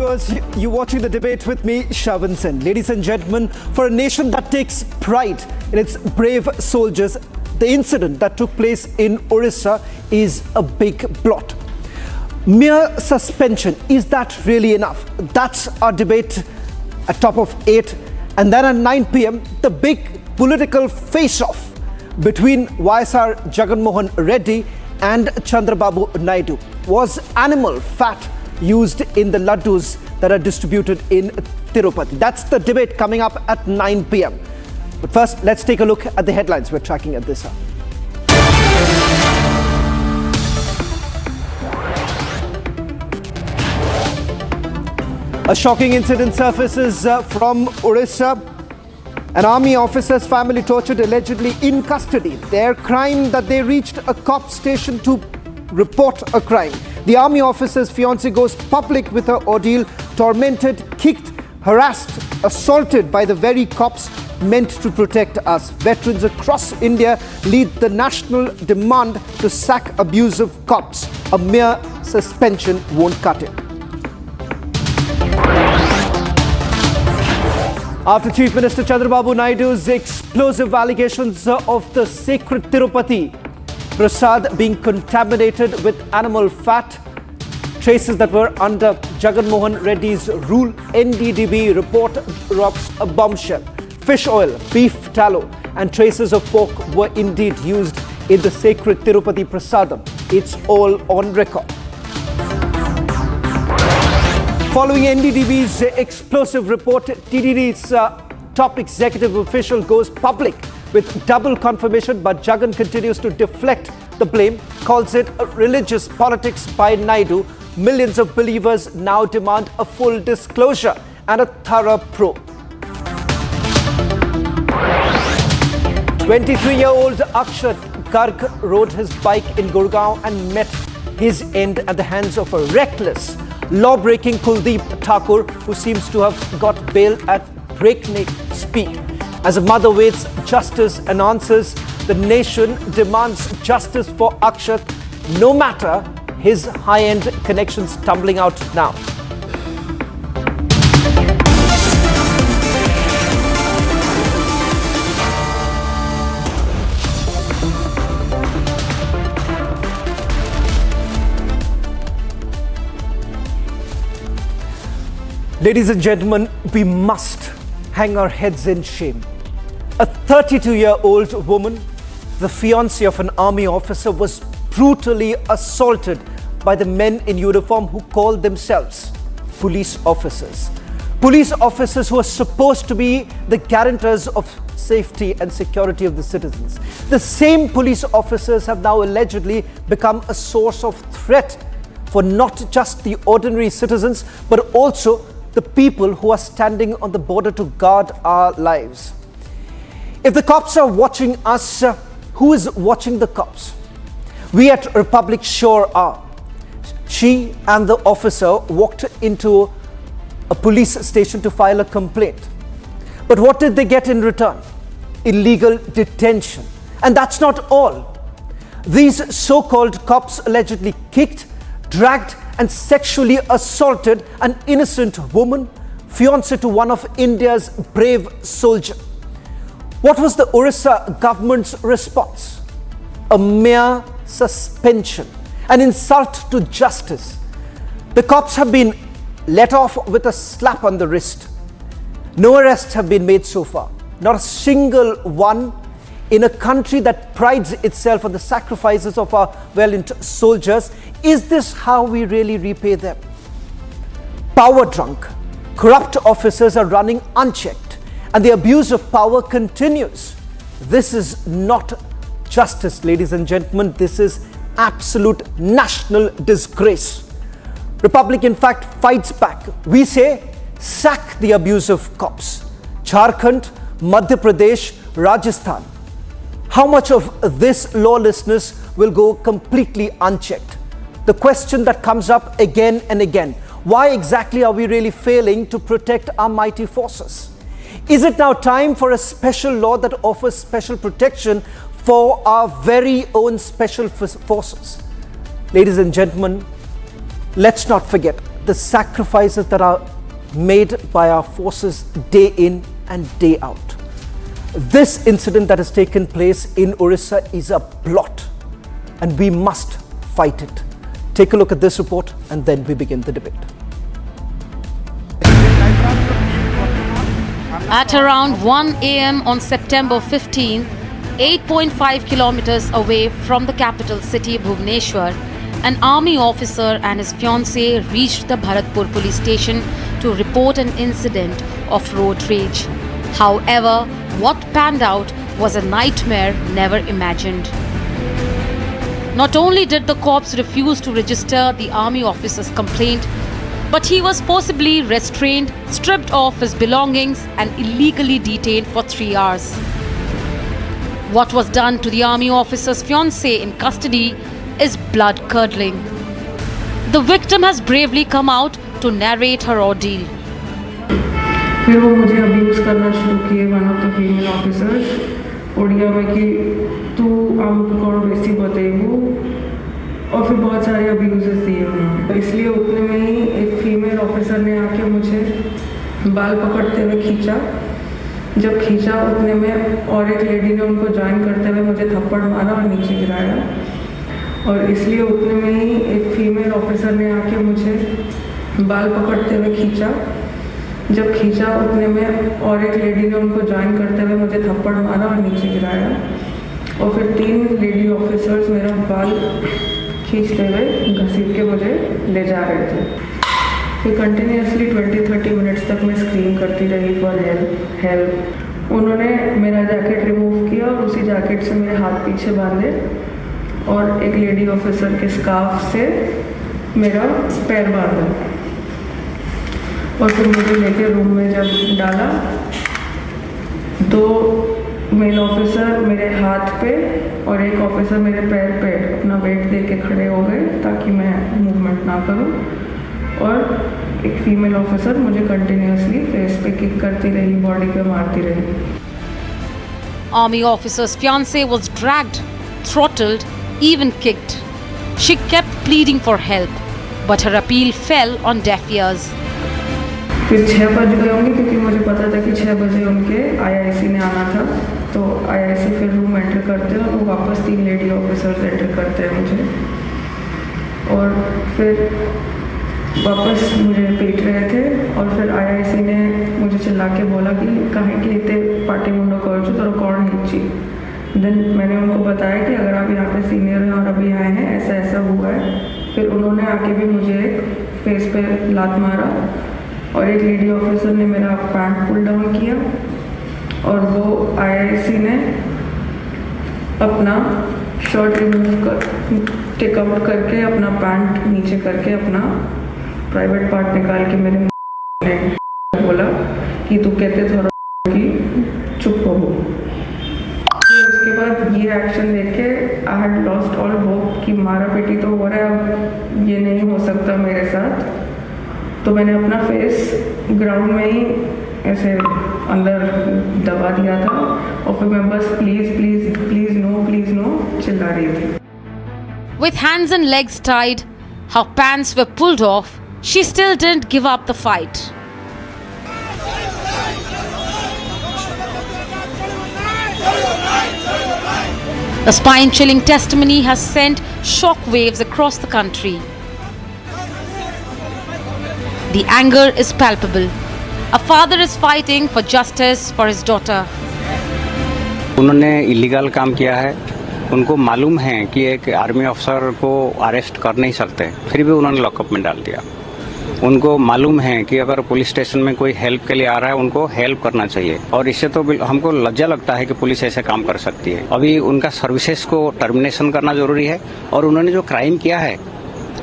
viewers, you're watching the debate with me, Shavan. Ladies and gentlemen, for a nation that takes pride in its brave soldiers, the incident that took place in Odisha is a big blot. Mere suspension, is that really enough? That's our debate at top of 8. And then at 9 p.m, the big political face-off between YSR Jagan Mohan Reddy and Chandrababu Naidu. Was animal fat used in the laddus that are distributed in Tirupati? That's the debate coming up at 9 p.m. But first, let's take a look at the headlines we're tracking at this hour. A shocking incident surfaces from Odisha. An army officer's family tortured allegedly in custody. Their crime that they reached a cop station to report a crime. The army officer's fiancée goes public with her ordeal, tormented, kicked, harassed, assaulted by the very cops meant to protect us. Veterans across India lead the national demand to sack abusive cops. A mere suspension won't cut it. After Chief Minister Chandrababu Naidu's explosive allegations of the sacred Tirupati Prasad being contaminated with animal fat, traces that were under Jagan Mohan Reddy's rule, NDDB report drops a bombshell. Fish oil, beef tallow and traces of pork were indeed used in the sacred Tirupati Prasadam. It's all on record. Following NDDB's explosive report, TDD's top executive official goes public with double confirmation, but Jagan continues to deflect the blame, calls it a religious politics by Naidu. Millions of believers now demand a full disclosure and a thorough probe. 23-year-old Akshat Garg rode his bike in Gurgaon and met his end at the hands of a reckless, law-breaking Kuldeep Thakur, who seems to have got bail at breakneck speed. As a mother waits justice and answers, the nation demands justice for Akshat, no matter his high-end connections tumbling out now. Ladies and gentlemen, we must hang our heads in shame. A 32-year-old woman, the fiancée of an army officer, was brutally assaulted by the men in uniform who call themselves police officers. Police officers who are supposed to be the guarantors of safety and security of the citizens. The same police officers have now allegedly become a source of threat for not just the ordinary citizens, but also the people who are standing on the border to guard our lives. If the cops are watching us, who is watching the cops? We at Republic sure are. She and the officer walked into a police station to file a complaint. But what did they get in return? Illegal detention. And that's not all. These so-called cops allegedly kicked, dragged and sexually assaulted an innocent woman, fiancée to one of India's brave soldiers. What was the Odisha government's response? A mere suspension, an insult to justice. The cops have been let off with a slap on the wrist. No arrests have been made so far, not a single one, in a country that prides itself on the sacrifices of our valiant soldiers. Is this how we really repay them? Power drunk, corrupt officers are running unchecked, and the abuse of power continues. This is not justice, ladies and gentlemen. This is absolute national disgrace. Republic, in fact, fights back. We say, sack the abusive cops. Jharkhand, Madhya Pradesh, Rajasthan. How much of this lawlessness will go completely unchecked? The question that comes up again and again, why exactly are we really failing to protect our mighty forces? Is it now time for a special law that offers special protection for our very own special forces? Ladies and gentlemen, let's not forget, the sacrifices that are made by our forces day in and day out. This incident that has taken place in Odisha is a blot, and we must fight it. Take a look at this report and then we begin the debate. At around 1 a.m. on September 15, 8.5 kilometers away from the capital city Bhubaneswar, an army officer and his fiancée reached the Bharatpur police station to report an incident of road rage. However, what panned out was a nightmare never imagined. Not only did the cops refuse to register the army officer's complaint, but he was forcibly restrained, stripped of his belongings and illegally detained for 3 hours. What was done to the army officer's fiancée in custody is blood-curdling. The victim has bravely come out to narrate her ordeal. फिर वो मुझे abuse करना शुरू किए one of the female officers Odia में कि तू हमको कौन बेसी बताइबू, और फिर बहुत सारे अब्यूज़ेस दिए उन्होंने। इसलिए उतने में ही एक फीमेल ऑफिसर ने आके मुझे बाल पकड़ते हुए खींचा। जब खींचा उतने में और एक लेडी ने उनको ज्वाइन करते हुए मुझे थप्पड़ मारा और नीचे गिराया, और इसलिए उतने में ही एक फीमेल ऑफिसर ने आके मुझे बाल पकड़ते हुए खींचा। जब खींचा उतने में और एक लेडी ने उनको ज्वाइन करते हुए मुझे थप्पड़ मारा और नीचे गिराया, और फिर 3 लेडी ऑफिसर्स मेरा बाल खींचते हुए घसीट के मुझे ले जा रहे थे। फिर कंटिन्यूसली 20-30 मिनट्स तक मैं स्क्रीम करती रही फॉर हेल्प। उन्होंने मेरा जैकेट रिमूव किया और उसी जैकेट से मेरे हाथ पीछे बांधे और एक लेडी ऑफिसर के स्कार्फ से मेरा पैर बांधा, और फिर मुझे लेके रूम में जब डाला तो मेल ऑफिसर मेरे हाथ पे और एक ऑफिसर मेरे पैर पे अपना वेट दे के खड़े हो गए ताकि मैं मूवमेंट ना करूं, और एक फीमेल ऑफिसर मुझे कंटिन्यूसली फेस पे किक करती रही, बॉडी पे मारती रही। Army officer's fiancée was dragged, throttled, even kicked. She kept pleading for help, but her appeal fell on deaf ears. फिर 6 बज गए होंगे क्योंकि मुझे पता था कि 6 बजे उनके आईआईसी ने आना था, तो आईआईसी फिर रूम एंटर करते हैं और वो वापस 3 लेडी ऑफिसर्स एंटर करते हैं मुझे, और फिर वापस मुझे पीट रहे थे। और फिर आईआईसी ने मुझे चिल्ला के बोला कि कहीं कि इतने पार्टी मुंडो कर तो कौन हिची। देन मैंने उनको बताया कि अगर आप यहाँ पे सीनियर हैं और अभी आए हैं, ऐसा ऐसा हुआ है। फिर उन्होंने आके भी मुझे एक फेस पे लात मारा, और एक लेडी ऑफिसर ने मेरा पैंट पुल डाउन किया, और वो आईआईसी ने अपना शर्ट रिमूव कर टेक आउट करके अपना पैंट नीचे करके अपना प्राइवेट पार्ट निकाल के मेरे ने बोला कि तू कहते थोड़ा कि चुप हो। उसके बाद ये एक्शन देख के I had lost all hope कि मारा पीटी तो हो रहा है, अब ये नहीं हो सकता मेरे साथ। तो मैंने अपना फेस ग्राउंड में ही ऐसे अंदर दबा दिया था, और फिर मैं बस प्लीज नो चिल्ला रही थी। With hands and legs tied, her pants were pulled off, she still didn't give up the fight. The spine-chilling testimony has sent shockwaves across the country. The anger is palpable. A father is fighting for justice for his daughter. उन्होंने illegal काम किया है, उनको मालूम है कि एक army अफसर को अरेस्ट कर नहीं सकते, फिर भी उन्होंने लॉकअप में डाल दिया। उनको मालूम है कि अगर पुलिस स्टेशन में कोई हेल्प के लिए आ रहा है, उनको हेल्प करना चाहिए, और इससे तो हमको लज्जा लगता है कि पुलिस ऐसे काम कर सकती है। अभी उनका सर्विसेज को टर्मिनेशन करना जरूरी है, और उन्होंने जो क्राइम किया है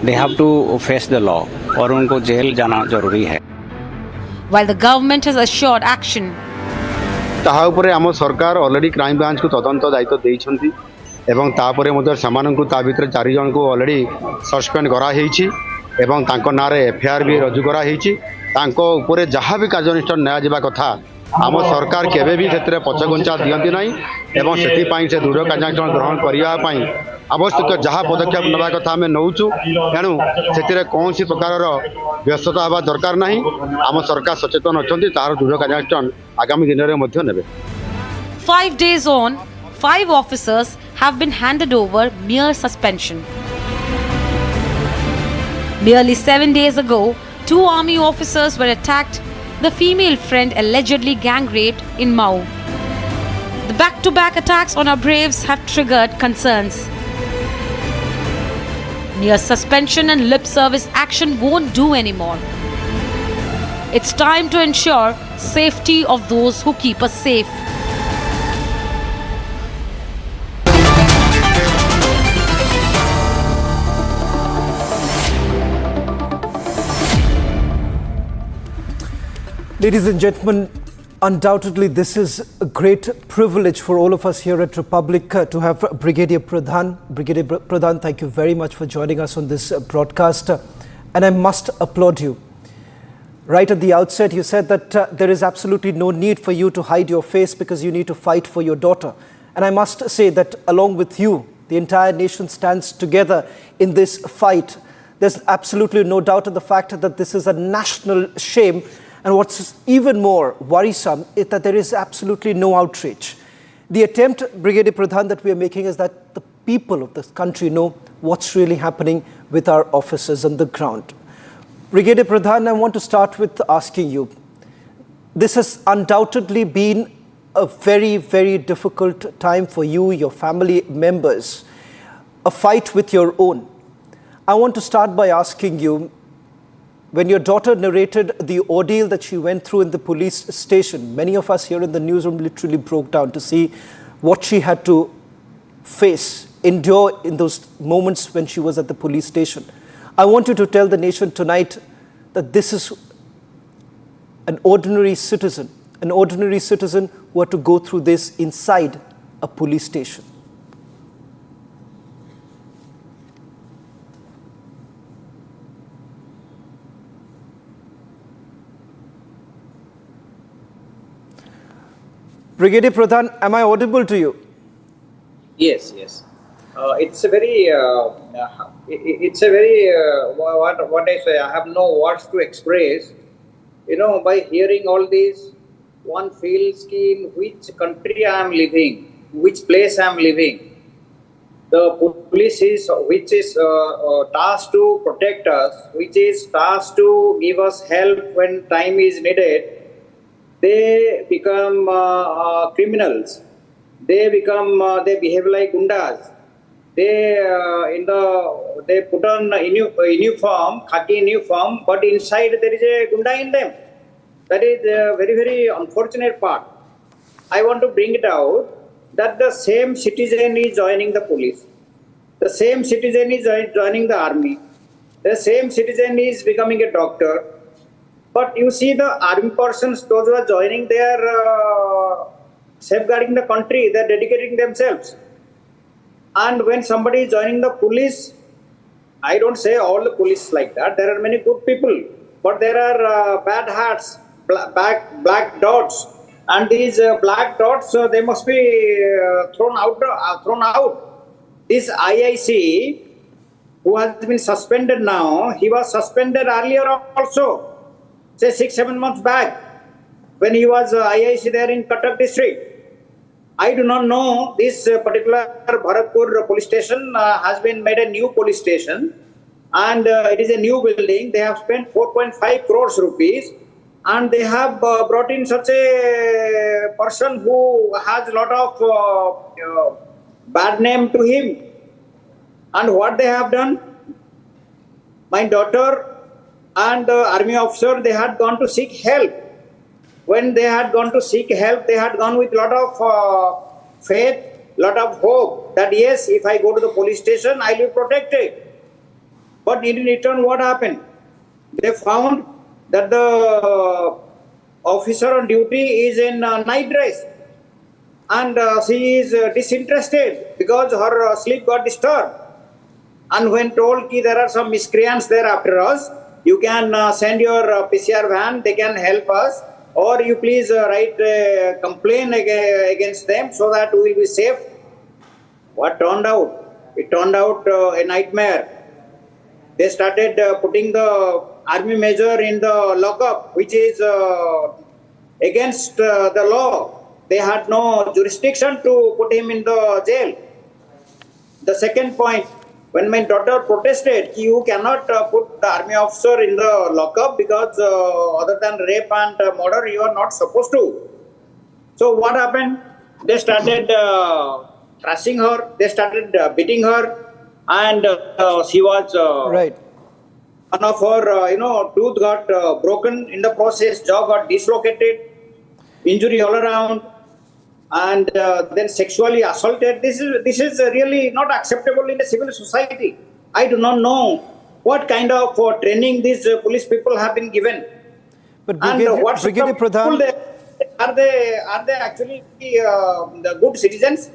they have to face the law, और उनको जेल जाना जरूरी है। While the government has assured action, ताहा उपरे आम सरकार ऑलरेडी क्राइम ब्रांच को तदंत दायित्व देइछन्ती, एवं तापरे मध्य समानंकु ता भितर 4 जन को ऑलरेडी सस्पेंड करा हेइछि, एवं तांको नारे एफआईआर भी रजू करा हेइछि। तांको उपरे जहाँ भी कार्यानुष्ठान नया कथा आम सरकार केबे भी क्षेत्र में पछघुंचा दियंती नहीं एवं से दृढ़ कार्यानुष्ठान ग्रहण करने आवश्यक जहाँ पदक्षेप नवा कथा आम नौचु तेणु से कौन प्रकार व्यस्तता हवा दरकार नहीं आम सरकार सचेतन अच्छा तार दृढ़ कार्यानुष्ठान आगामी दिन में नेबे। 5 days on, 5 officers have been handed over mere suspension. Nearly 7 days ago, 2 army officers were attacked, the female friend allegedly gang raped in Mau. The back-to-back attacks on our braves have triggered concerns. Mere suspension and lip service action won't do anymore. It's time to ensure safety of those who keep us safe. Ladies and gentlemen, undoubtedly this is a great privilege for all of us here at Republic to have Brigadier Pradhan. Brigadier Pradhan, thank you very much for joining us on this broadcast. And I must applaud you. Right at the outset, you said that there is absolutely no need for you to hide your face because you need to fight for your daughter. And I must say that along with you, the entire nation stands together in this fight. There's absolutely no doubt of the fact that this is a national shame. And what's even more worrisome is that there is absolutely no outrage. The attempt, Brigadier Pradhan, that we are making is that the people of this country know what's really happening with our officers on the ground. Brigadier Pradhan, I want to start with asking you. This has undoubtedly been a very, very difficult time for you, your family members, a fight with your own. I want to start by asking you, when your daughter narrated the ordeal that she went through in the police station, many of us here in the newsroom literally broke down to see what she had to face, endure in those moments when she was at the police station. I want you to tell the nation tonight that this is an ordinary citizen who had to go through this inside a police station. Brigadier Pradhan, am I audible to you? Yes. It's a very, what I say, I have no words to express. You know, by hearing all this, one feels in which country I am living, which place I am living. The police is, which is tasked to protect us, which is tasked to give us help when time is needed. They become criminals. They behave like gundas. They put on a uniform, khaki uniform, but inside there is a gunda in them. That is a very, very unfortunate part. I want to bring it out that the same citizen is joining the police. The same citizen is joining the army. The same citizen is becoming a doctor. But you see the army persons, those who are joining, they are safeguarding the country, they are dedicating themselves. And when somebody is joining the police, I don't say all the police like that. There are many good people, but there are bad hats, black dots. And these black dots, they must be thrown out. This IIC, who has been suspended now, he was suspended earlier also. Say 6-7 months back, when he was IIC there in Cuttack district. I do not know this particular Bharatpur police station has been made a new police station, and it is a new building. They have spent 4.5 crores rupees, and they have brought in such a person who has a lot of bad name to him. And what they have done? My daughter and the army officer, they had gone to seek help. When they had gone to seek help, they had gone with a lot of faith, lot of hope that yes, if I go to the police station, I will be protected. But in return, what happened? They found that the officer on duty is in night dress, and she is disinterested because her sleep got disturbed. And when told that there are some miscreants there after us, you can send your PCR van, they can help us. or you please write a complaint against them so that we will be safe. What turned out? It turned out a nightmare. They started putting the army major in the lockup, which is against the law. They had no jurisdiction to put him in the jail. The second point, when my daughter protested, you cannot put the army officer in the lockup because other than rape and murder, you are not supposed to. So what happened? They started thrashing her, they started beating her, and she was Right. one of her tooth got broken in the process, jaw got dislocated, injury all around, and then sexually assaulted. This is really not acceptable in a civil society. I do not know what kind of training these police people have been given. But And what sort Brigadier of people Pradhan, are they actually the good citizens?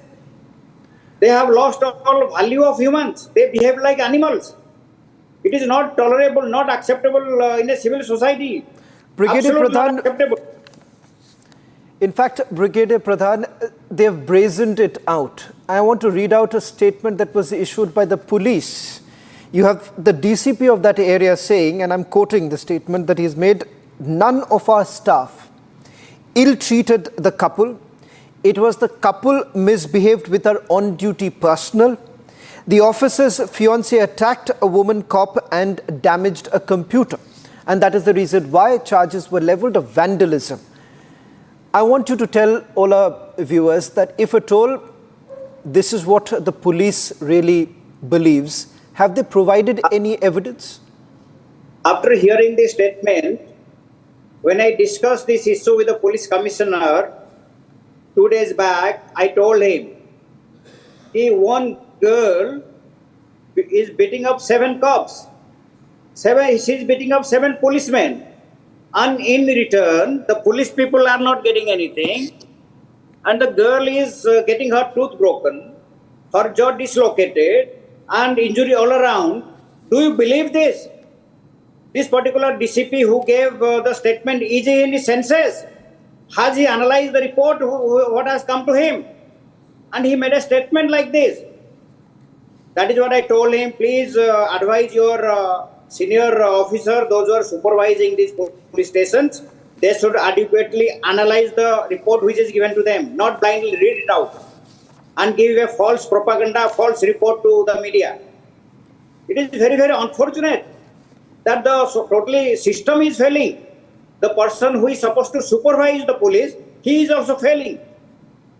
They have lost all value of humans. They behave like animals. It is not tolerable, not acceptable in a civil society. Brigadier Absolutely not Pradhan, acceptable. in fact, Brigadier Pradhan, they've brazened it out. I want to read out a statement that was issued by the police. You have the DCP of that area saying, and I'm quoting the statement that he's made, "None of our staff ill-treated the couple. It was the couple misbehaved with our on-duty personnel. The officer's fiancé attacked a woman cop and damaged a computer. And that is the reason why charges were leveled of vandalism." I want you to tell all our viewers that if at all this is what the police really believes, have they provided any evidence? After hearing this statement, when I discussed this issue with the police commissioner 2 days back, I told him, one girl is beating up 7 cops. She's beating up 7 policemen. And in return, the police people are not getting anything. And the girl is getting her tooth broken, her jaw dislocated, and injury all around. Do you believe this? This particular DCP who gave the statement, is he in his senses? Has he analyzed the report, what has come to him? And he made a statement like this. That is what I told him. Please advise your senior officer, those who are supervising these police stations, they should adequately analyze the report which is given to them, not blindly read it out and give a false propaganda, false report to the media. It is very, very unfortunate that the totally system is failing. The person who is supposed to supervise the police, he is also failing.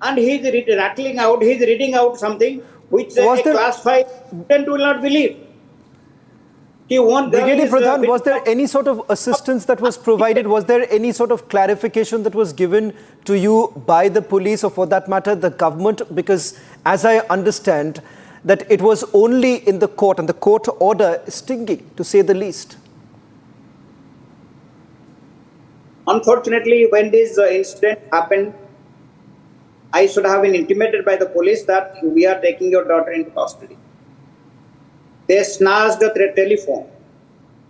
And he is rattling out, he is reading out something which a class 5 student will not believe. Brigadier Pradhan, was there any sort of assistance that was provided? Was there any sort of clarification that was given to you by the police or for that matter the government? Because as I understand that it was only in the court and the court order stinging to say the least. Unfortunately, when this incident happened, I should have been intimated by the police that we are taking your daughter into custody. They snatched the telephone.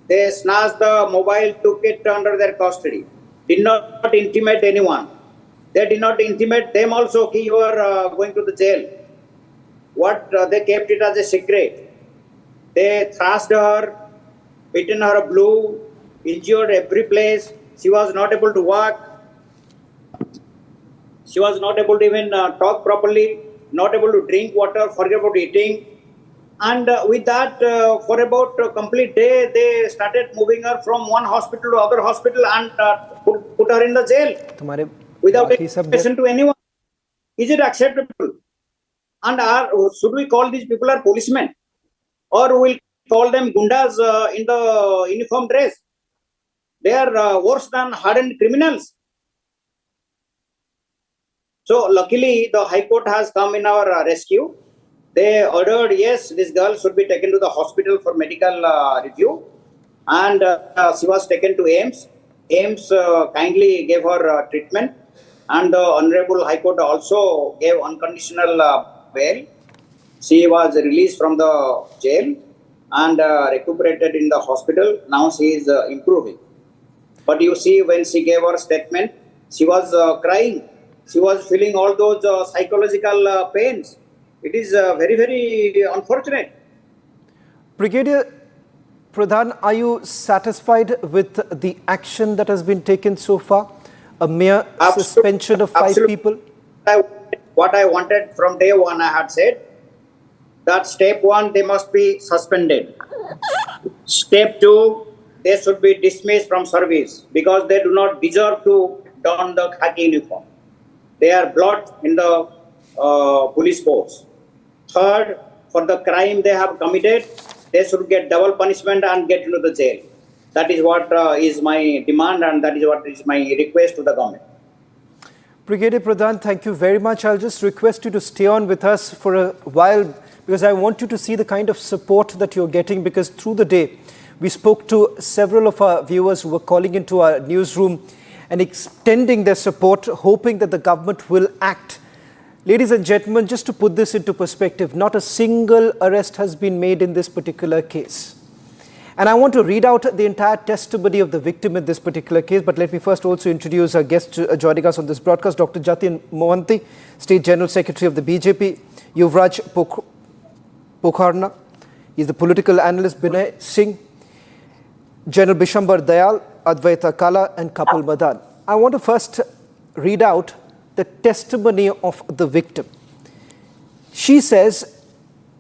They snatched the mobile, took it under their custody. Did not intimate anyone. They did not intimate them also that you are going to the jail. They kept it as a secret. They thrashed her, beaten her blue, injured every place. She was not able to walk. She was not able to even talk properly, not able to drink water, forget about eating. And with that, for about a complete day, they started moving her from one hospital to other hospital and put her in the jail without explanation to anyone. Is it acceptable? And should we call these people are policemen? Or we'll call them gundas in the uniform dress? They are worse than hardened criminals. So luckily, the High Court has come in our rescue. They ordered, yes, this girl should be taken to the hospital for medical review. And she was taken to AIMS. AIMS kindly gave her treatment. And the Honorable High Court also gave unconditional bail. She was released from the jail and recuperated in the hospital. Now she is improving. But you see, when she gave her statement, she was crying. She was feeling all those psychological pains. It is very, very unfortunate. Brigadier Pradhan, are you satisfied with the action that has been taken so far? A mere suspension of 5 people? What I wanted from day one, I had said that step 1, they must be suspended. Step 2, they should be dismissed from service because they do not deserve to don the khaki uniform. They are blood in the police force. Third, for the crime they have committed, they should get double punishment and get into the jail. That is what is my demand, and that is what is my request to the government. Brigadier Pradhan, thank you very much. I'll just request you to stay on with us for a while because I want you to see the kind of support that you're getting, because through the day we spoke to several of our viewers who were calling into our newsroom and extending their support, hoping that the government will act. Ladies and gentlemen, just to put this into perspective, not a single arrest has been made in this particular case. And I want to read out the entire testimony of the victim in this particular case, but let me first also introduce our guest joining us on this broadcast, Dr. Jatin Mohanty, State General Secretary of the BJP, Yuvraj Pokharna, he is the political analyst Binay Singh, General Bishambar Dayal, Advaita Kala and Kapil Madan. I want to first read out the testimony of the victim. She says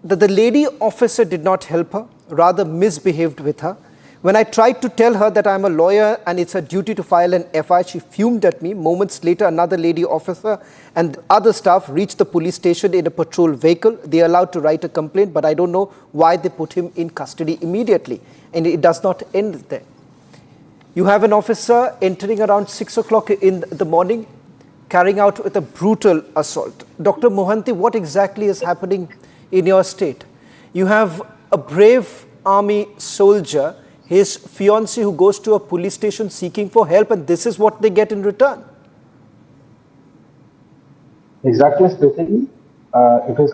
that the lady officer did not help her, rather misbehaved with her. When I tried to tell her that I'm a lawyer and it's her duty to file an FIR, she fumed at me. Moments later, another lady officer and other staff reached the police station in a patrol vehicle. They are allowed to write a complaint, but I don't know why they put him in custody immediately. And it does not end there. You have an officer entering around 6 o'clock in the morning, carrying out with a brutal assault. Dr. Mohanty, what exactly is happening in your state? You have a brave army soldier, his fiancée, who goes to a police station seeking for help, and this is what they get in return. Exactly speaking, it is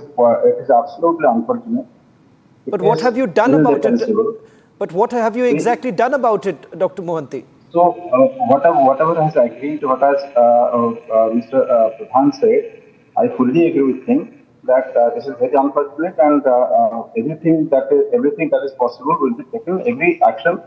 absolutely unfortunate. But what have you done about it? But what have you exactly done about it, Dr. Mohanty? So, whatever has agreed, what has Mr. Pradhan said, I fully agree with him that this is very unfortunate, and everything that is possible will be taken. Every action,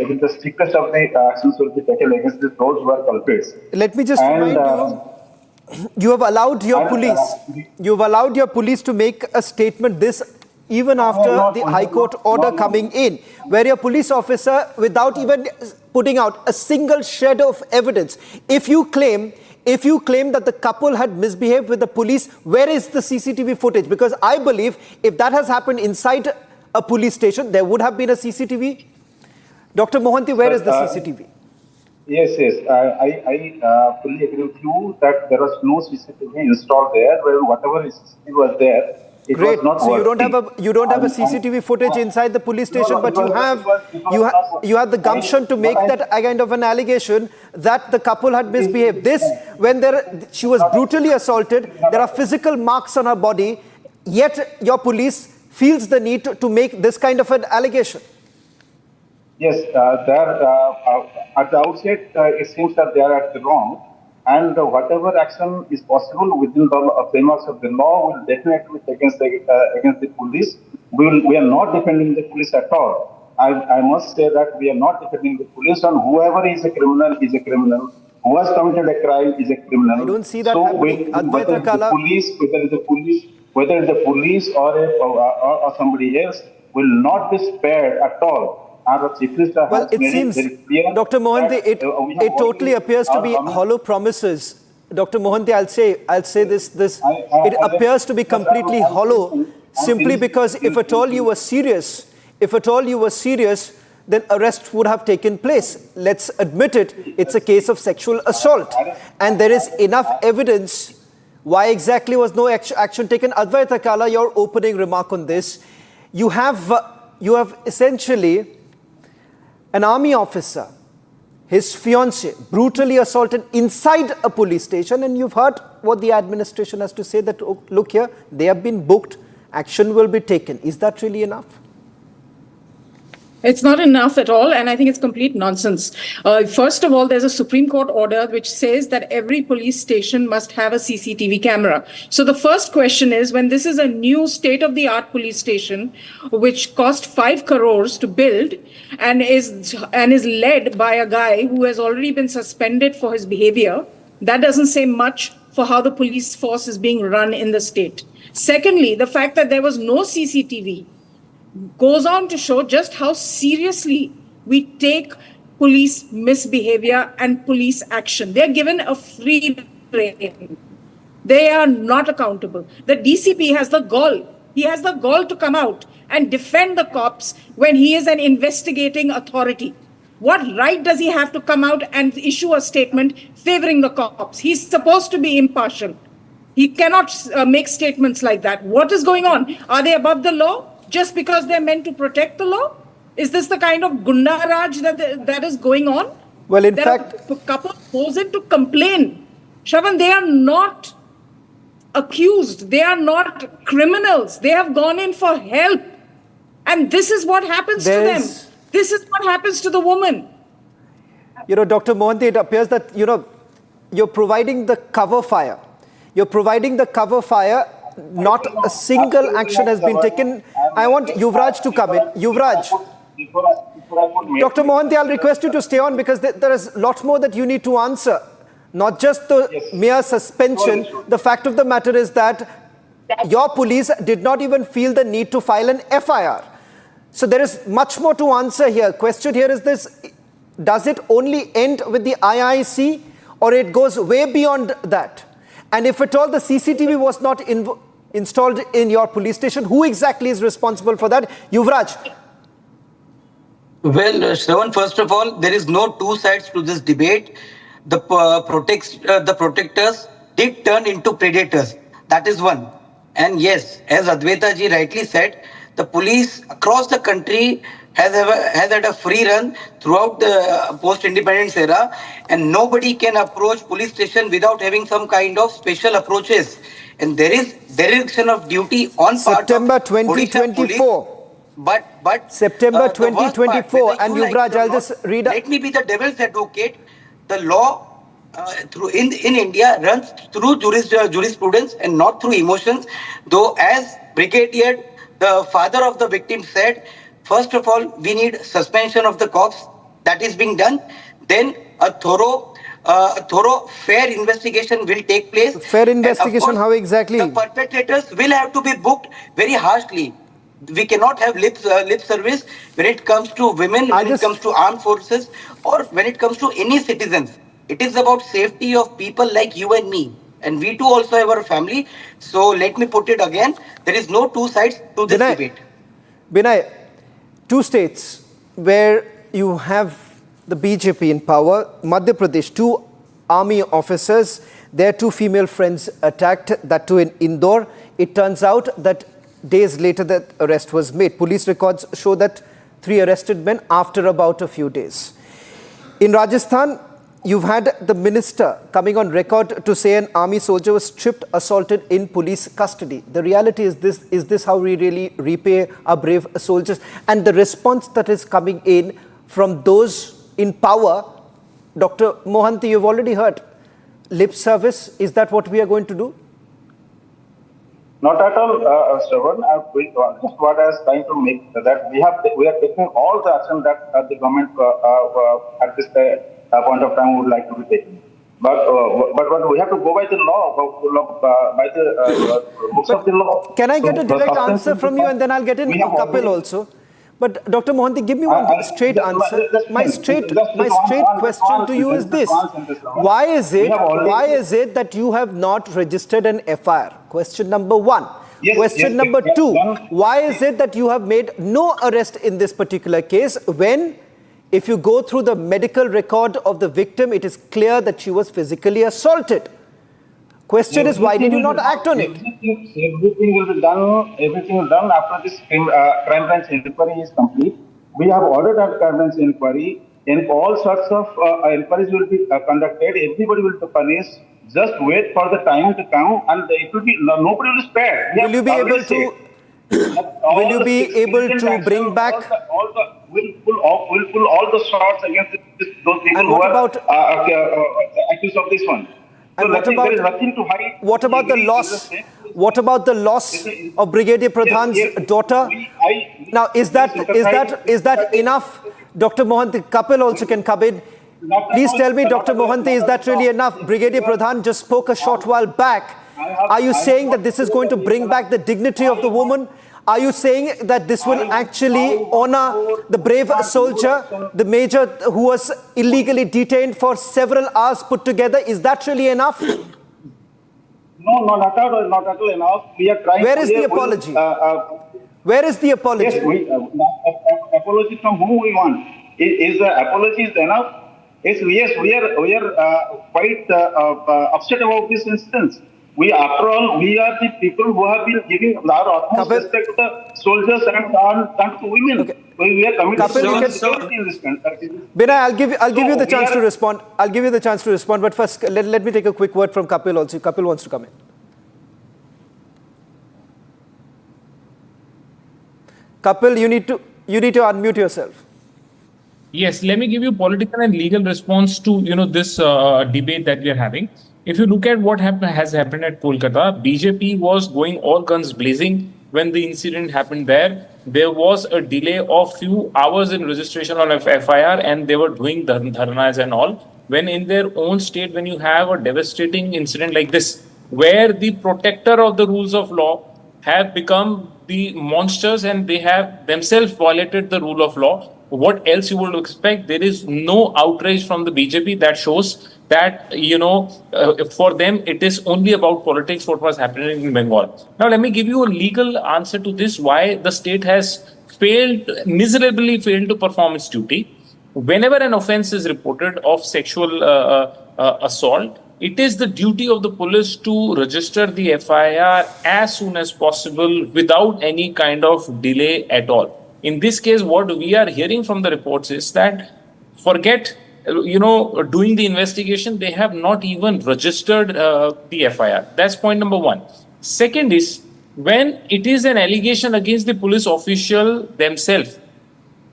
even the strictest of the actions will be taken against those who are culprits. Let me just remind you, you have allowed your police to make a statement this even after the High Court order coming in, where your police officer, without even putting out a single shred of evidence, if you claim that the couple had misbehaved with the police, where is the CCTV footage? Because I believe if that has happened inside a police station, there would have been a CCTV. Dr. Mohanty, where is the CCTV? Yes, I fully agree with you that there was no CCTV installed there, where whatever CCTV was there, it Great. was not so working. you don't have a CCTV footage inside the police station, but you have the gumption to make that kind of an allegation that the couple had misbehaved. This, when she was brutally assaulted, there are physical marks on her body, yet your police feels the need to make this kind of an allegation. Yes, at the outset, it seems that they are at the wrong. And whatever action is possible within the frameworks of the law will definitely be against the police. We are not defending the police at all. I must say that we are not defending the police, and whoever is a criminal is a criminal. Who has committed a crime is a criminal. I don't see that so happening. whether it's the police or somebody else will not be spared at all. Well, it seems, Dr. Mohanty, it totally appears to be hollow promises. Dr. Mohanty, I'll say this, it appears to be completely hollow, simply because if at all you were serious, then arrest would have taken place. Let's admit it, it's a case of sexual assault. And there is enough evidence. Why exactly was no action taken? Advaita Kala, your opening remark on this. You have essentially an army officer, his fiancée, brutally assaulted inside a police station, and you've heard what the administration has to say, that, oh, look here, they have been booked, action will be taken. Is that really enough? It's not enough at all, and I think it's complete nonsense. First of all, there's a Supreme Court order which says that every police station must have a CCTV camera. So the first question is, when this is a new state-of-the-art police station, which cost 5 crores to build, and is led by a guy who has already been suspended for his behavior, that doesn't say much for how the police force is being run in the state. Secondly, the fact that there was no CCTV goes on to show just how seriously we take police misbehavior and police action. They're given a free rein. They are not accountable. The DCP has the gall. He has the gall to come out and defend the cops when he is an investigating authority. What right does he have to come out and issue a statement favoring the cops? He's supposed to be impartial. He cannot make statements like that. What is going on? Are they above the law just because they're meant to protect the law? Is this the kind of Gunda Raj that is going on? Well, in fact, a couple goes in to complain. Shravan, they are not accused. They are not criminals. They have gone in for help. And this is what happens to them. This is what happens to the woman. You know, Dr. Mohanty, it appears that, you're providing the cover fire. You're providing the cover fire. Not a single action has been taken. I want Yuvraj to come in. Yuvraj. Dr. Mohanty, I'll request you to stay on because there is a lot more that you need to answer. Not just the mere suspension. The fact of the matter is that your police did not even feel the need to file an FIR. So there is much more to answer here. Question here is this: does it only end with the IIC or it goes way beyond that? And if at all the CCTV was not installed in your police station, who exactly is responsible for that? Yuvraj. Well, Shravan, first of all, there is no two sides to this debate. The protectors did turn into predators. That is one. And yes, as Advaita ji rightly said, the police across the country has had a free run throughout the post-independence era, and nobody can approach police station without having some kind of special approaches. And there is dereliction of duty on September part of 2024. But September 2024, and Yuvraj, I'll just read. Let me be the devil's advocate. The law in India runs through jurisprudence and not through emotions. Though, as Brigadier, the father of the victim, said, first of all, we need suspension of the cops. That is being done. Then a thorough, fair investigation will take place. Fair investigation, how exactly? The perpetrators will have to be booked very harshly. We cannot have lip service when it comes to women, when it comes to armed forces, or when it comes to any citizens. It is about safety of people like you and me. And we too also have our family. So let me put it again. There is no two sides to this debate. Binay, two states where you have the BJP in power, Madhya Pradesh, 2 army officers, their 2 female friends attacked, that too in Indore. It turns out that days later that arrest was made. Police records show that 3 arrested men after about a few days. In Rajasthan, you've had the minister coming on record to say an army soldier was stripped, assaulted in police custody. The reality is this how we really repay our brave soldiers? And the response that is coming in from those in power, Dr. Mohanty, you've already heard. Lip service, is that what we are going to do? Not at all, Shravan. Just what I was trying to make that we are taking all the action that the government at this point of time would like to be taken. But we have to go by the law, by the books of the law. Can I get a direct answer from you, and then I'll get in Kapil also? But Dr. Mohanty, give me one straight answer. My straight question to you is this: why is it that you have not registered an FIR? Question number 1. Question number 2: why is it that you have made no arrest in this particular case when, if you go through the medical record of the victim, it is clear that she was physically assaulted? Question is, why did you not act on it? Everything will be done. Everything will be done after this crime branch inquiry is complete. We have ordered a crime branch inquiry, and all sorts of inquiries will be conducted. Everybody will be punished. Just wait for the time to come, and it will be nobody will be spared. Will you be able to? Will you be able to bring back? will pull all the shots against those people And who what are about- accused of this one. So And there is nothing to hide. what about the loss? What about the loss of Brigadier Pradhan's daughter? Now, is that enough? Dr. Mohanty, Kapil also can come in. Please tell me, Dr. Mohanty, is that really enough? Brigadier Pradhan just spoke a short while back. Are you saying that this is going to bring back the dignity of the woman? Are you saying that this will actually honor the brave soldier, the major who was illegally detained for several hours put together? Is that really enough? No, not at all enough. We are trying. Where is the apology? Where is the apology? Yes, apology from whom we want. Is the apology enough? Yes, we are quite upset about this instance. After all, we are the people who have been giving our utmost respect to the soldiers and to women. Okay. We are committed Kapil, in this country. Binay, I'll give you the chance to respond. I'll give you the chance to respond. But first, let me take a quick word from Kapil also. Kapil wants to come in. Kapil, you need to unmute yourself. Yes, let me give you political and legal response to this debate that we are having. If you look at what has happened at Kolkata, BJP was going all guns blazing when the incident happened there. There was a delay of few hours in registration of FIR, and they were doing dharnas and all. When in their own state, when you have a devastating incident like this, where the protector of the rules of law have become the monsters and they have themselves violated the rule of law, what else you would expect? There is no outrage from the BJP. That shows that, for them, it is only about politics, what was happening in Bengal. Now, let me give you a legal answer to this, why the state has miserably failed to perform its duty. Whenever an offense is reported of sexual assault, it is the duty of the police to register the FIR as soon as possible without any kind of delay at all. In this case, what we are hearing from the reports is that forget, doing the investigation, they have not even registered the FIR. That's point number one. Second is, when it is an allegation against the police official themselves,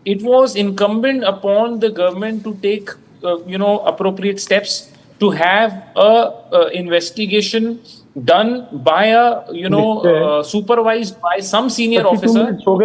it was incumbent upon the government to take, appropriate steps to have a investigation done by a supervised by some senior officer, or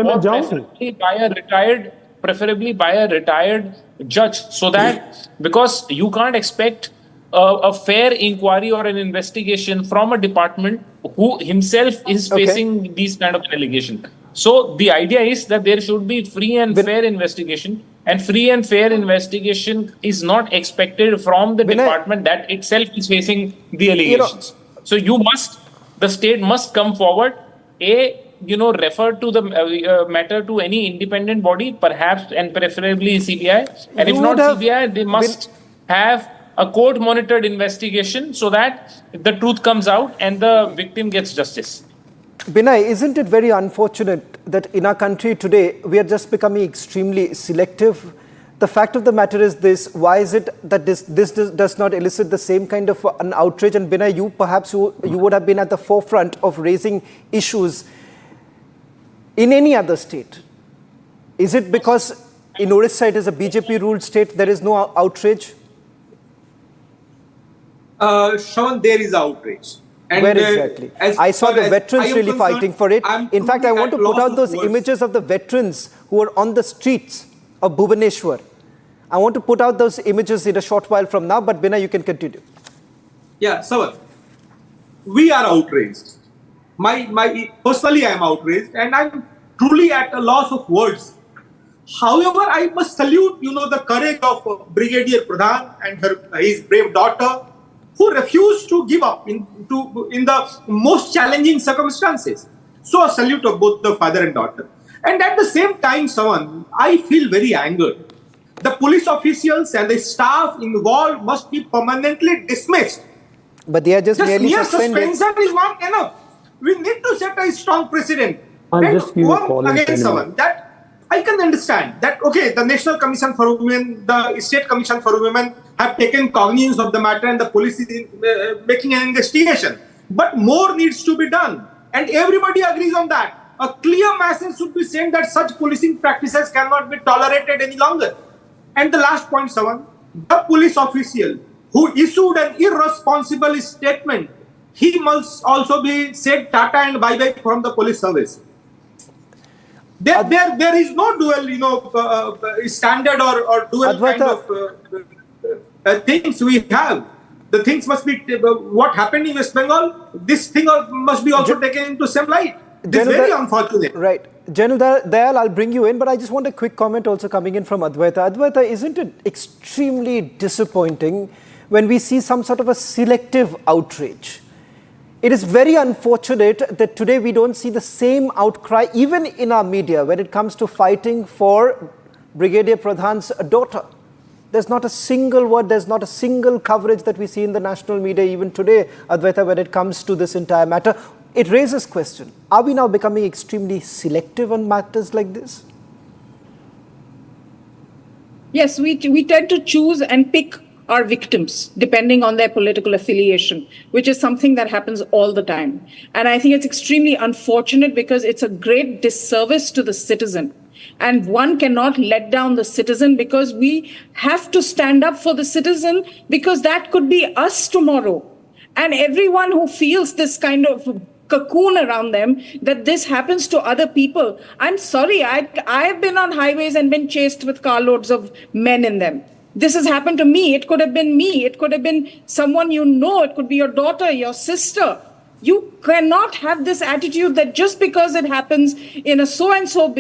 preferably by a retired judge, so that, because you can't expect a fair inquiry or an investigation from a department who himself is facing these kind of allegation. So the idea is that there should be free and fair investigation, and free and fair investigation is not expected from the department that itself is facing the allegations. So the state must come forward, refer to the matter to any independent body, perhaps and preferably CBI. And if not CBI, they must have a court-monitored investigation so that the truth comes out and the victim gets justice. Binay, isn't it very unfortunate that in our country today, we are just becoming extremely selective? The fact of the matter is this: why is it that this does not elicit the same kind of an outrage? And Binay, you would have been at the forefront of raising issues in any other state. Is it because in Odisha it is a BJP-ruled state, there is no outrage? Sean, there is outrage. And where exactly? I saw the veterans really fighting for it. In fact, I want to put out those images of the veterans who are on the streets of Bhubaneswar. I want to put out those images in a short while from now, but Binay, you can continue. Yeah, Savar, we are outraged. Personally, I am outraged, and I'm truly at a loss of words. However, I must salute, the courage of Brigadier Pradhan and his brave daughter, who refused to give up in the most challenging circumstances. So a salute of both the father and daughter. And at the same time, Savan, I feel very angered. The police officials and the staff involved must be permanently dismissed. But they are just merely suspended. Suspension is not enough. We need to set a strong precedent. Just give a call again, Savan, that I can understand that, the National Commission for Women, the State Commission for Women have taken cognizance of the matter and the police is making an investigation. But more needs to be done. And everybody agrees on that. a clear message should be sent that such policing practices cannot be tolerated any longer. And the last point, Savan, the police official who issued an irresponsible statement, he must also be said tata and bye-bye from the police service. There is no dual, standard or dual Advaita, kind of things we have. The things must be, what happened in West Bengal, this thing must be also taken into same light. This is very unfortunate. Right. General Dayal, I'll bring you in, but I just want a quick comment also coming in from Advaita. Advaita, isn't it extremely disappointing when we see some sort of a selective outrage? It is very unfortunate that today we don't see the same outcry even in our media when it comes to fighting for Brigadier Pradhan's daughter. There's not a single word, there's not a single coverage that we see in the national media even today, Advaita, when it comes to this entire matter. It raises question. Are we now becoming extremely selective on matters like this? Yes, we tend to choose and pick our victims depending on their political affiliation, which is something that happens all the time. And I think it's extremely unfortunate because it's a great disservice to the citizen. And one cannot let down the citizen because we have to stand up for the citizen because that could be us tomorrow. And everyone who feels this kind of cocoon around them, that this happens to other people. I'm sorry, I've been on highways and been chased with carloads of men in them. This has happened to me. It could have been me. It could have been someone you know. It could be your daughter, your sister. You cannot have this attitude that just because it happens in a so-and-so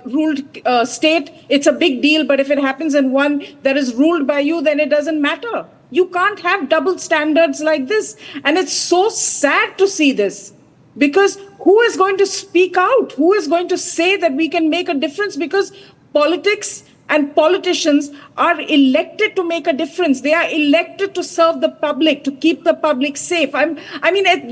ruled state, it's a big deal. But if it happens in one that is ruled by you, then it doesn't matter. You can't have double standards like this. And it's so sad to see this. Because who is going to speak out? Who is going to say that we can make a difference? Because politics and politicians are elected to make a difference. They are elected to serve the public, to keep the public safe. I'm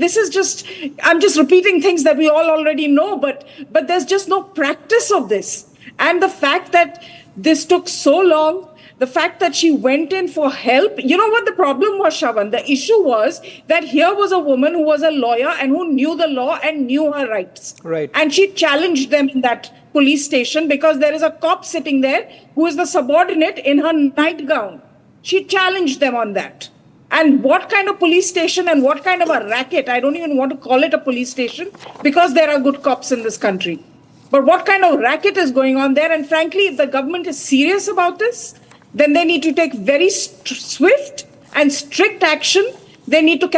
just repeating things that we all already know, but there's just no practice of this. And the fact that this took so long, the fact that she went in for help, you know what the problem was, Shravan? The issue was that here was a woman who was a lawyer and who knew the law and knew her rights. Right. And she challenged them in that police station because there is a cop sitting there who is the subordinate in her nightgown. She challenged them on that. And what kind of police station and what kind of a racket, I don't even want to call it a police station because there are good cops in this country. But what kind of racket is going on there? And frankly, if the government is serious about this, then they need to take very swift and strict action. They need to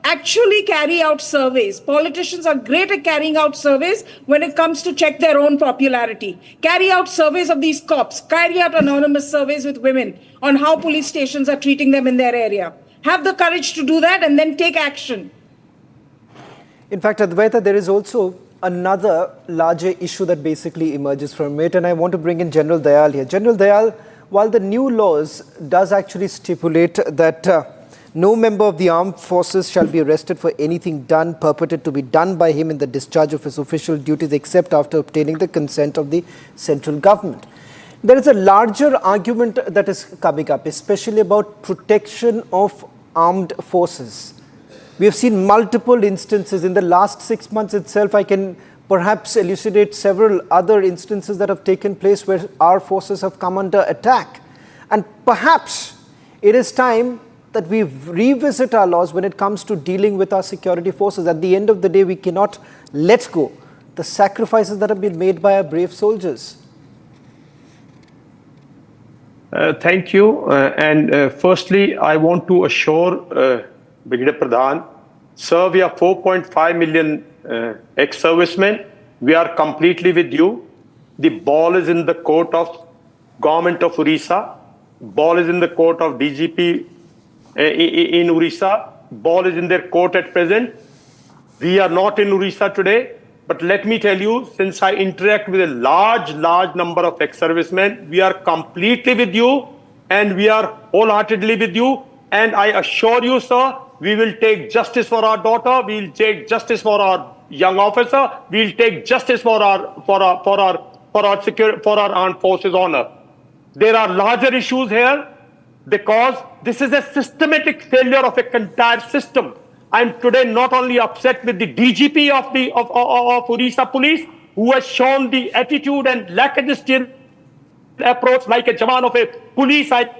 actually carry out surveys. Politicians are great at carrying out surveys when it comes to check their own popularity. Carry out surveys of these cops. Carry out anonymous surveys with women on how police stations are treating them in their area. Have the courage to do that and then take action. In fact, Advaita, there is also another larger issue that basically emerges from it. And I want to bring in General Dayal here. General Dayal, while the new laws does actually stipulate that no member of the armed forces shall be arrested for anything purported to be done by him in the discharge of his official duties except after obtaining the consent of the central government. There is a larger argument that is coming up, especially about protection of armed forces. We have seen multiple instances in the last 6 months itself. I can perhaps elucidate several other instances that have taken place where our forces have come under attack. And perhaps it is time that we revisit our laws when it comes to dealing with our security forces. At the end of the day, we cannot let go the sacrifices that have been made by our brave soldiers. Thank you. Firstly, I want to assure Brigadier Pradhan, sir, we are 4.5 million ex-servicemen. We are completely with you. The ball is in the court of government of Odisha. Ball is in the court of DGP in Odisha. Ball is in their court at present. We are not in Odisha today. But let me tell you, since I interact with a large number of ex-servicemen, we are completely with you and we are wholeheartedly with you. And I assure you, sir, we will take justice for our daughter. We will take justice for our young officer. We will take justice for our armed forces honor. There are larger issues here because this is a systematic failure of an entire system. I'm today not only upset with the DGP of Odisha Police, who has shown the attitude and lackadaisical approach like a jawan of a police. I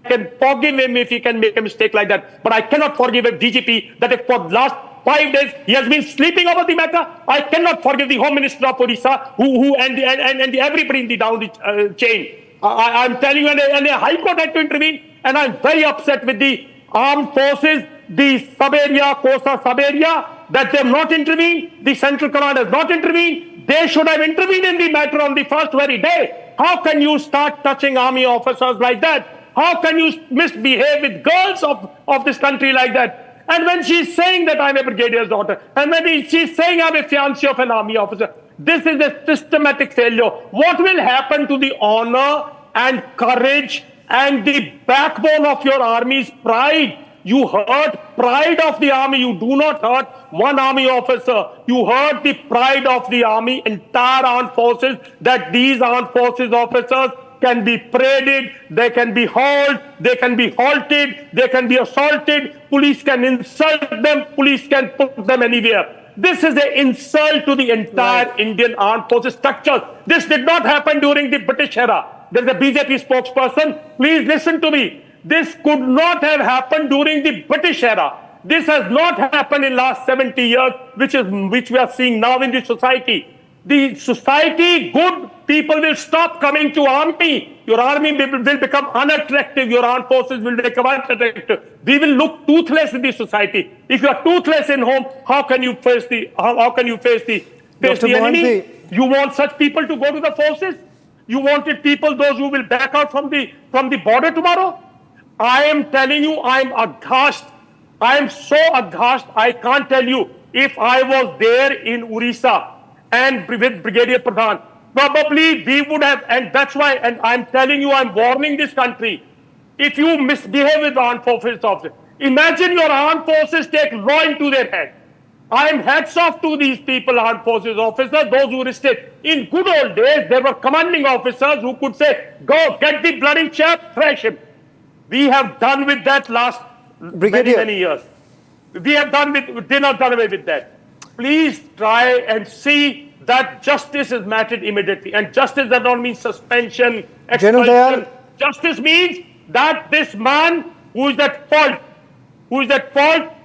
can forgive him if he can make a mistake like that, but I cannot forgive a DGP that if for the last 5 days he has been sleeping over the matter. I cannot forgive the Home Minister of Odisha who and everybody in the down the chain. I'm telling you, and the High Court had to intervene, and I'm very upset with the armed forces, the sub-area, COSA sub-area, that they have not intervened. The Central Command has not intervened. They should have intervened in the matter on the first very day. How can you start touching army officers like that? How can you misbehave with girls of this country like that? And when she's saying that I'm a brigadier's daughter, and when she's saying I'm a fiancée of an army officer, this is a systematic failure. What will happen to the honor and courage and the backbone of your army's pride? You hurt pride of the army. You do not hurt one army officer. You hurt the pride of the army, entire armed forces, that these armed forces officers can be paraded, they can be hauled, they can be halted, they can be assaulted, police can insult them, police can put them anywhere. This is an insult to the entire Indian armed forces structure. This did not happen during the British era. There's a BJP spokesperson. Please listen to me. This could not have happened during the British era. This has not happened in last 70 years, which we are seeing now in the society. The society, good people will stop coming to army. Your army will become unattractive. Your armed forces will become unattractive. We will look toothless in the society. If you are toothless in home, how can you face the enemy? You want such people to go to the forces? You wanted people, those who will back out from the border tomorrow? I am telling you, I am aghast. I am so aghast. I can't tell you. If I was there in Odisha and with Brigadier Pradhan, probably we would have, and that's why, and I'm telling you, I'm warning this country. If you misbehave with armed forces officers, imagine your armed forces take law into their hands. I am hats off to these people, armed forces officers, those who resisted. In good old days, there were commanding officers who could say, go, get the bloody chap, thrash him. We have done with that last many years. We have did not done away with that. Please try and see that justice is meted immediately. And justice does not mean suspension, expulsion. Justice means that this man who is at fault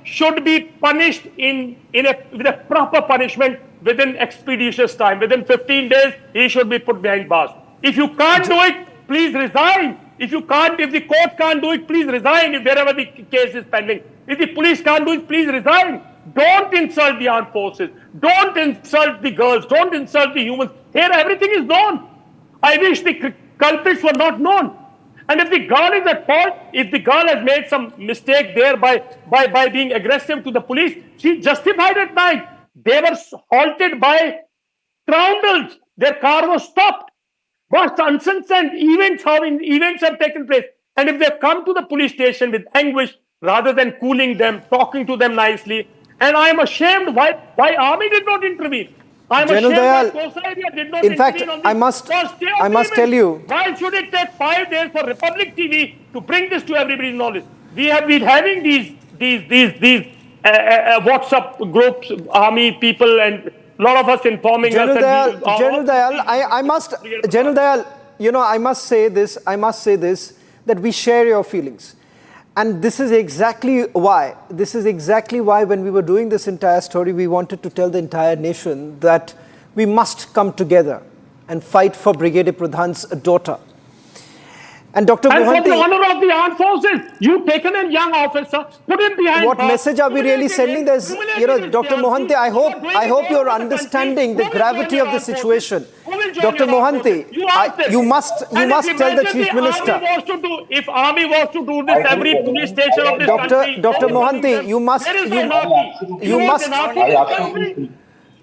should be punished with a proper punishment within expeditious time. Within 15 days, he should be put behind bars. If you can't do it, please resign. If the court can't do it, please resign wherever the case is pending. If the police can't do it, please resign. Don't insult the armed forces. Don't insult the girls. Don't insult the humans. Here, everything is known. I wish the culprits were not known. And if the girl is at fault, if the girl has made some mistake there by being aggressive to the police, she justified at night. They were halted by scoundrels. Their car was stopped. But nonsense and events have taken place. And if they come to the police station with anguish, rather than cooling them, talking to them nicely, and I am ashamed why army did not intervene. I am ashamed that COSA area did not intervene. In fact, I must tell you. Why should it take 5 days for Republic TV to bring this to everybody's knowledge? We have been having these WhatsApp groups, army people, and a lot of us informing General us. General Dayal, I must say this, that we share your feelings. And this is exactly why when we were doing this entire story, we wanted to tell the entire nation that we must come together and fight for Brigadier Pradhan's daughter. And Dr. And Mohanty, for the honor of the armed forces, you've taken a young officer, put him behind what bars, message are we really sending? There's, Dr. Mohanty, I hope you're understanding the gravity of the situation. Dr. Mohanty, you must tell the Chief Minister. If army was to do this, every police station of this country. Dr. Mohanty, you must.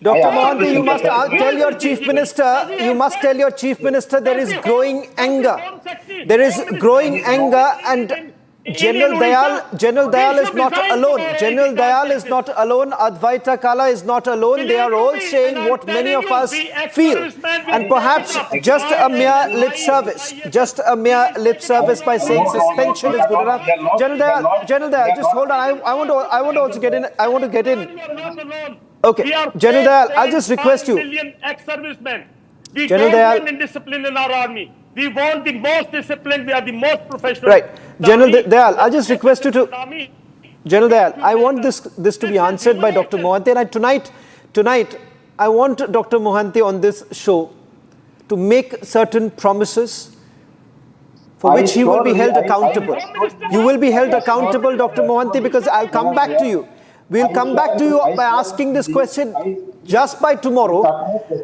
Dr. Mohanty, you must tell your Chief Minister. You must tell your Chief Minister there is growing anger. There is growing anger, and General Dayal is not alone. General Dayal is not alone. Advaita Kala is not alone. They are all saying what many of us feel. And perhaps just a mere lip service, by saying suspension is good enough. General Dayal, just hold on. I want to also get in. I want to get in. Okay, General Dayal, I'll just request you. Ex-servicemen. We General don't Dayal. want indiscipline in our army. We want the most disciplined. We are the most professional. Right. General Dayal, I'll just request you to... General Dayal, I want this to be answered by Dr. Mohanty. And tonight, I want Dr. Mohanty on this show to make certain promises for which he will be held accountable. You will be held accountable, Dr. Mohanty, because I'll come back to you. We'll come back to you by asking this question just by tomorrow.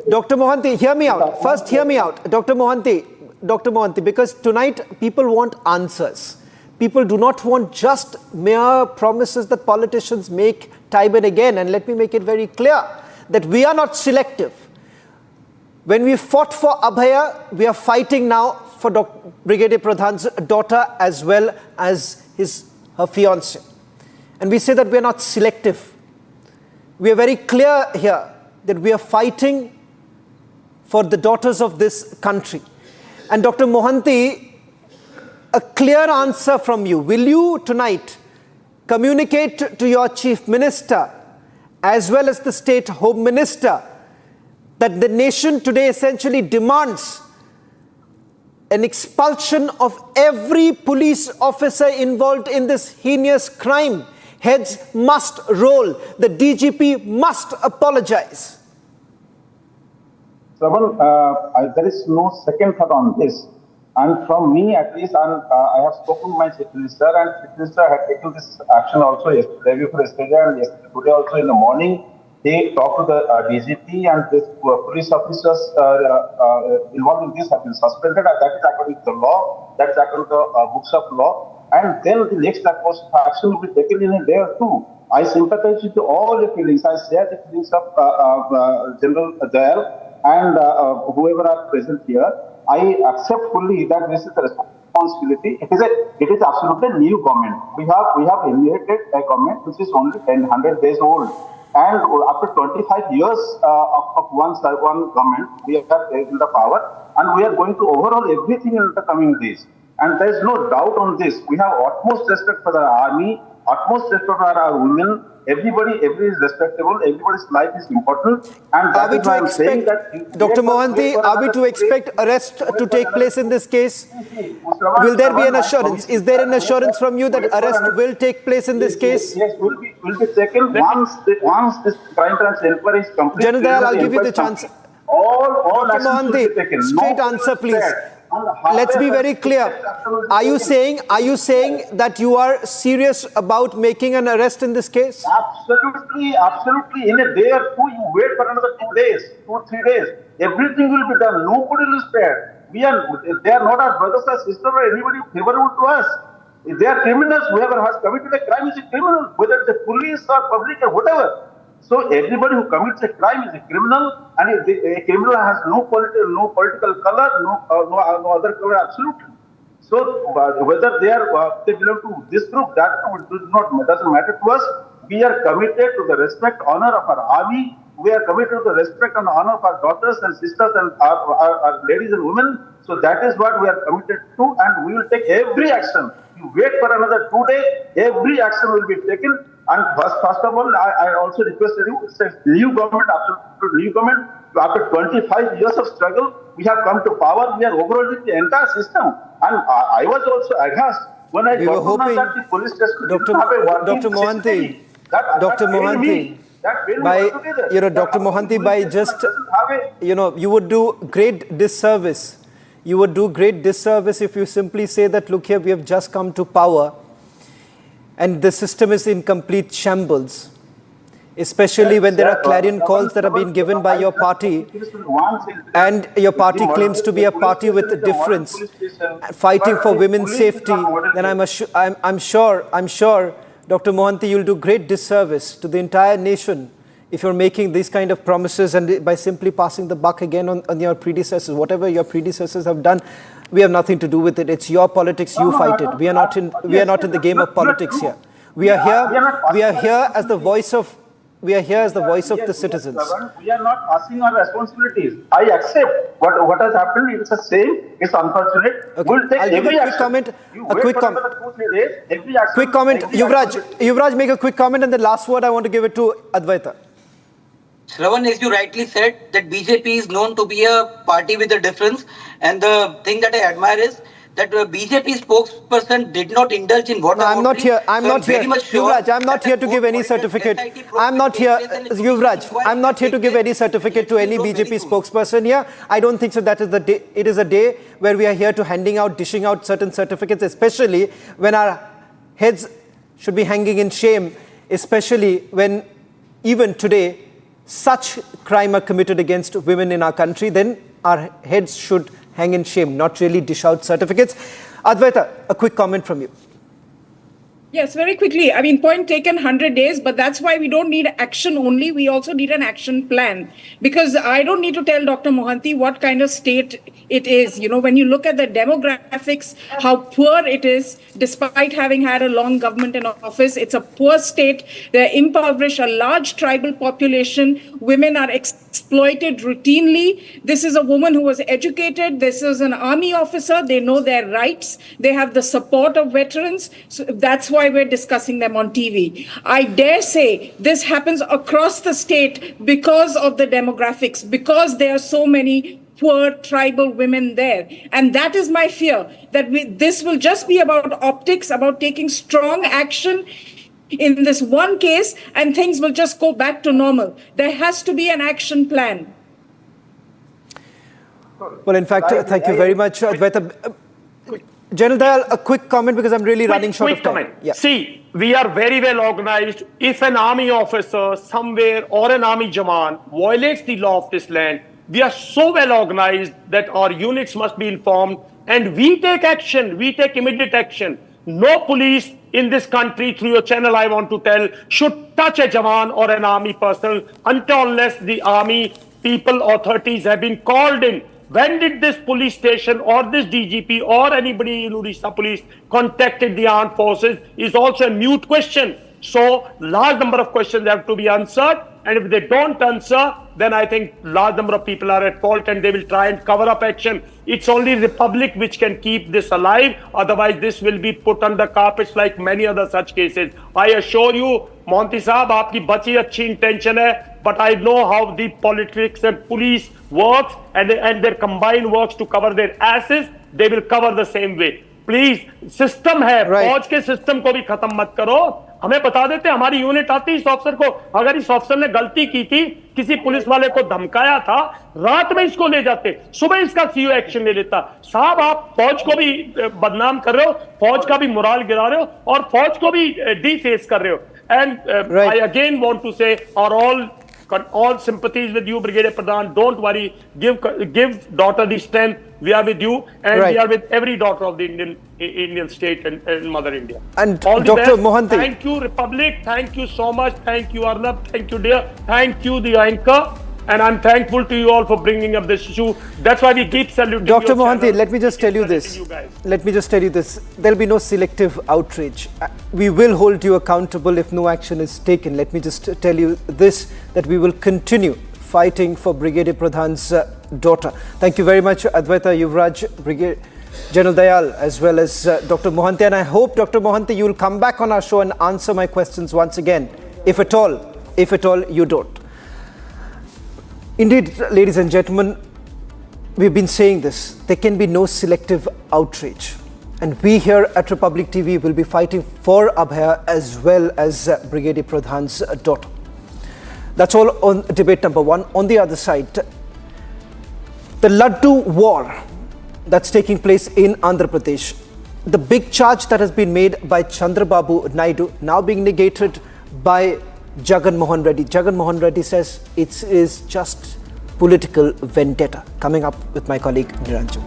Dr. Mohanty, hear me out. First, hear me out. Dr. Mohanty, because tonight people want answers. People do not want just mere promises that politicians make time and again. And let me make it very clear that we are not selective. When we fought for Abhaya, we are fighting now for Brigadier Pradhan's daughter as well as her fiancé. And we say that we are not selective. We are very clear here that we are fighting for the daughters of this country. And Dr. Mohanty, a clear answer from you. Will you tonight communicate to your Chief Minister as well as the State Home Minister that the nation today essentially demands an expulsion of every police officer involved in this heinous crime? Heads must roll. The DGP must apologize. Shravan, there is no second thought on this. And from me at least, I have spoken to my Chief Minister, and Chief Minister had taken this action also yesterday before yesterday, and today also in the morning. They talked to the DGP, and the police officers involved in this have been suspended. And that is according to the law, that is according to the books of law. And then the next course of action will be taken in a day or two. I sympathize with all the feelings. I share the feelings of General Dayal and whoever are present here. I accept fully that this is the responsibility. It is absolutely new government. We have inherited a government which is only 100 days old. And after 25 years of one government, we are in the power, and we are going to overhaul everything in the coming days. And there is no doubt on this. We have utmost respect for the army, utmost respect for our women. Everybody is respectable. Everybody's life is important. And that is why I'm saying that... Dr. Mohanty, are we to expect arrest to take place in this case? Will there be an assurance? Is there an assurance from you that arrest will take place in this case? Yes, will be taken once this crime branch inquiry is complete. General Dayal, I'll give you the chance. All Dr. Mohanty, straight answer, please. Let's be very clear. Are you saying that you are serious about making an arrest in this case? Absolutely. In a day or two, you wait for another 2 days, 3 days. Everything will be done. Nobody will spare. They are not our brothers or sisters or anybody favorable to us. They are criminals. Whoever has committed a crime is a criminal, whether it's the police or public or whatever. So everybody who commits a crime is a criminal, and a criminal has no political color, no other color, absolutely. So whether they belong to this group, that group, doesn't matter to us. We are committed to the respect, honor of our army. We are committed to the respect and honor of our daughters and sisters and our ladies and women. So that is what we are committed to, and we will take every action. You wait for another 2 days, every action will be taken. And first of all, I also requested you, it's a new government, absolutely new government. After 25 years of struggle, we have come to power. We are overhauling the entire system. And I was also aghast when I got to know that the police just Dr. Mohanty, by just, you would do great disservice. You would do great disservice if you simply say that, look here, we have just come to power and the system is in complete shambles, especially when there are clarion calls that have been given by your party, and your party claims to be a party with a difference, fighting for women's safety. Then I'm sure, Dr. Mohanty, you'll do great disservice to the entire nation if you're making these kind of promises and by simply passing the buck again on your predecessors, whatever your predecessors have done. We have nothing to do with it. It's your politics. You fight it. We are not in. We are not in the game of politics here. We are here. We are here as the voice of. We are here as the voice of the citizens. We are not passing our responsibilities. I accept what has happened. It's a shame. It's unfortunate. Okay. We'll take I'll give every a quick action. comment. You A wait quick for comment. another 2-3 days. Every action. Quick comment. every Yuvraj. action- Yuvraj, make a quick comment, and the last word I want to give it to Advaita. Shravan, as you rightly said, that BJP is known to be a party with a difference. And the thing that I admire is that BJP spokesperson did not indulge in what No, I'm not here. I'm So not here. very much sure Yuvraj, I'm not that here the to give any political certificate. SIT I'm not here. process and it's Yuvraj, required I'm not here to give any certificate to any BJP spokesperson here. I don't think so. That is the day. It is a day where we are here to dishing out certain certificates, especially when our heads should be hanging in shame, especially when even today such crime are committed against women in our country. Then our heads should hang in shame, not really dish out certificates. Advaita, a quick comment from you. Yes, very quickly. I mean, point taken, 100 days, but that's why we don't need action only. We also need an action plan, because I don't need to tell Dr. Mohanty what kind of state it is. You know, when you look at the demographics, how poor it is, despite having had a long government in office, it's a poor state. They're impoverished, a large tribal population. Women are exploited routinely. This is a woman who was educated. This is an army officer. They know their rights. They have the support of veterans. So that's why we're discussing them on TV. I dare say this happens across the state because of the demographics, because there are so many poor tribal women there. And that is my fear, that this will just be about optics, about taking strong action in this one case, and things will just go back to normal. There has to be an action plan. Well, in fact, thank you very much, Advaita. General Dayal, a quick comment, because I'm really running short of time. Comment. Yeah. See, we are very well organized. If an army officer somewhere or an army Jawan violates the law of this land, we are so well organized that our units must be informed, and we take action. We take immediate action. No police in this country, through your channel, I want to tell, should touch a Jawan or an army personnel unless the army people, authorities have been called in. When did this police station or this DGP or anybody in Odisha police contacted the armed forces is also a mute question. So large number of questions have to be answered, and if they don't answer, then I think large number of people are at fault and they will try and cover up action. It's only Republic which can keep this alive. Otherwise, this will be put under carpets like many other such cases. I assure you, Monty Saab, aapki bachi achhi intention hai, but I know how the politics and police works, and their combined works to cover their asses. They will cover the same way. Please, system hai, फौज के system को भी खत्म मत करो. हमें बता देते, हमारी यूनिट आती इस ऑफिसर को, अगर इस ऑफिसर ने गलती की थी, किसी पुलिस वाले को धमकाया था, रात में इसको ले जाते, सुबह इसका सीओ एक्शन ले लेता. साहब, आप फौज को भी बदनाम कर रहे हो, फौज का भी मोराल गिरा रहे हो, और फौज को भी डिफेस कर रहे हो. And I again want to say, all sympathies with you, Brigadier Pradhan. Don't worry. Give daughter the strength. We are with you, and we are with every daughter of the Indian state and Mother India. And all Dr. Mohanty. Thank you, Republic. Thank you so much. Thank you, Arnab. Thank you, dear. Thank you, the anchor. And I'm thankful to you all for bringing up this issue. That's why we keep saluting you. Dr. Mohanty, let me just tell you this. Let me just tell you this. There'll be no selective outrage. We will hold you accountable if no action is taken. Let me just tell you this, that we will continue fighting for Brigadier Pradhan's daughter. Thank you very much, Advaita, Yuvraj, Brigadier General Dayal, as well as Dr. Mohanty. And I hope, Dr. Mohanty, you will come back on our show and answer my questions once again, if at all you don't. Indeed, ladies and gentlemen, we've been saying this. There can be no selective outrage. And we here at Republic TV will be fighting for Abhaya as well as Brigadier Pradhan's daughter. That's all on debate number one. On the other side, the Laddu war that's taking place in Andhra Pradesh, the big charge that has been made by Chandrababu Naidu, now being negated by Jagan Mohan Reddy. Jagan Mohan Reddy says it is just political vendetta. Coming up with my colleague Niranjan.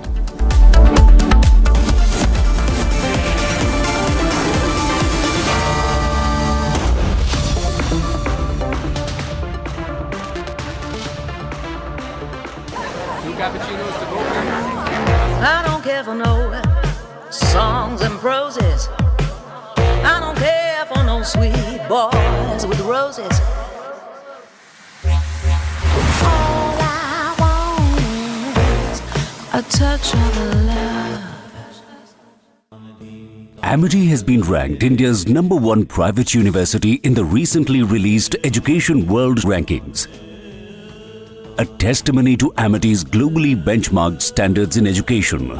I don't care for on sweet boys with roses. All I want is a touch of love. Amity has been ranked India's #1 private university in the recently released Education World Rankings. A testimony to Amity's globally benchmarked standards in education.